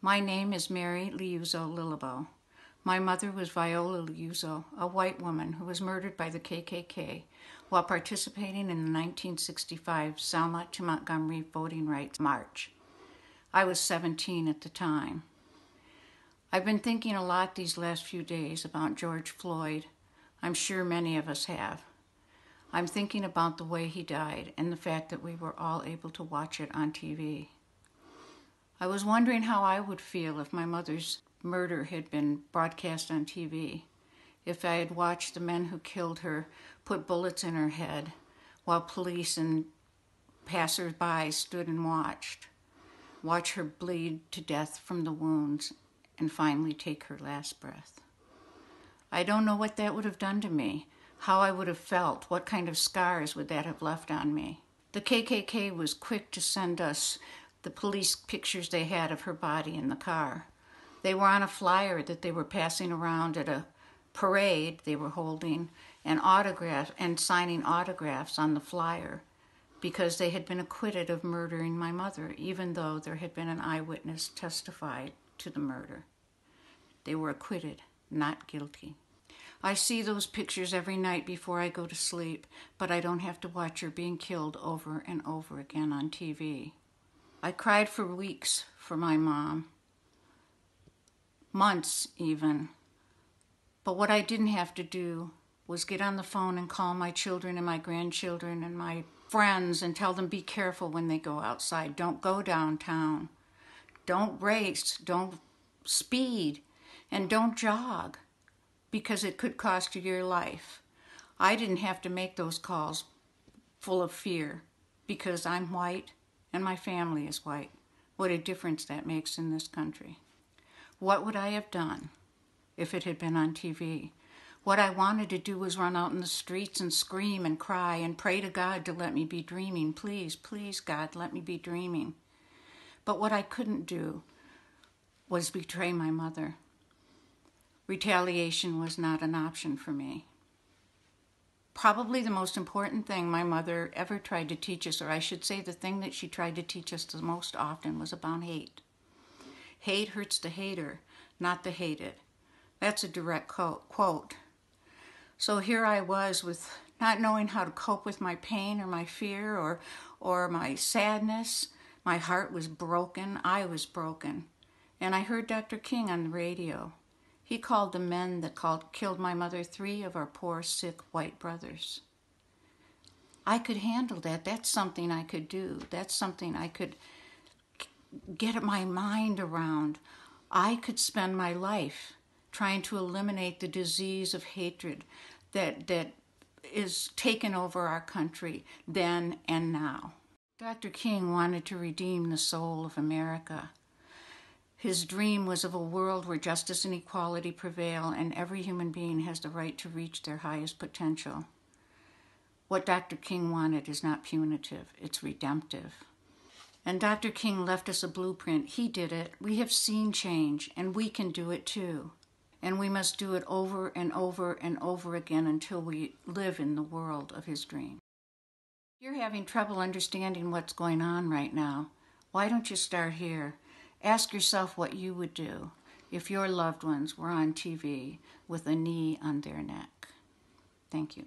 My name is Mary Liuzzo Lilleboe. My mother was Viola Liuzzo, a white woman who was murdered by the KKK while participating in the 1965 Selma to Montgomery Voting Rights March. I was 17 at the time. I've been thinking a lot these last few days about George Floyd. I'm sure many of us have. I'm thinking about the way he died and the fact that we were all able to watch it on TV. I was wondering how I would feel if my mother's murder had been broadcast on TV, if I had watched the men who killed her put bullets in her head while police and passers-by stood and watch her bleed to death from the wounds and finally take her last breath. I don't know what that would have done to me, how I would have felt, what kind of scars would that have left on me. The KKK was quick to send us the police pictures they had of her body in the car. They were on a flyer that they were passing around at a parade they were holding, and signing autographs on the flyer because they had been acquitted of murdering my mother, even though there had been an eyewitness testify to the murder. They were acquitted, not guilty. I see those pictures every night before I go to sleep, but I don't have to watch her being killed over and over again on TV. I cried for weeks for my mom, months even. But what I didn't have to do was get on the phone and call my children and my grandchildren and my friends and tell them be careful when they go outside. Don't go downtown. Don't race. Don't speed. And don't jog because it could cost you your life. I didn't have to make those calls full of fear because I'm white and my family is white. What a difference that makes in this country. What would I have done if it had been on TV? What I wanted to do was run out in the streets and scream and cry and pray to God to let me be dreaming. Please, please, God, let me be dreaming. But what I couldn't do was betray my mother. Retaliation was not an option for me. Probably the most important thing my mother ever tried to teach us, or I should say the thing that she tried to teach us the most often, was about hate. Hate hurts the hater, not the hated. That's a direct quote. So here I was with not knowing how to cope with my pain or my fear or my sadness. My heart was broken. I was broken. And I heard Dr. King on the radio. He called the men that killed my mother 3 of our poor, sick white brothers. I could handle that. That's something I could do. That's something I could get my mind around. I could spend my life trying to eliminate the disease of hatred that is taken over our country then and now. Dr. King wanted to redeem the soul of America. His dream was of a world where justice and equality prevail and every human being has the right to reach their highest potential. What Dr. King wanted is not punitive, it's redemptive. And Dr. King left us a blueprint. He did it. We have seen change, and we can do it too. And we must do it over and over and over again until we live in the world of his dream. If you're having trouble understanding what's going on right now, why don't you start here? Ask yourself what you would do if your loved ones were on TV with a knee on their neck. Thank you.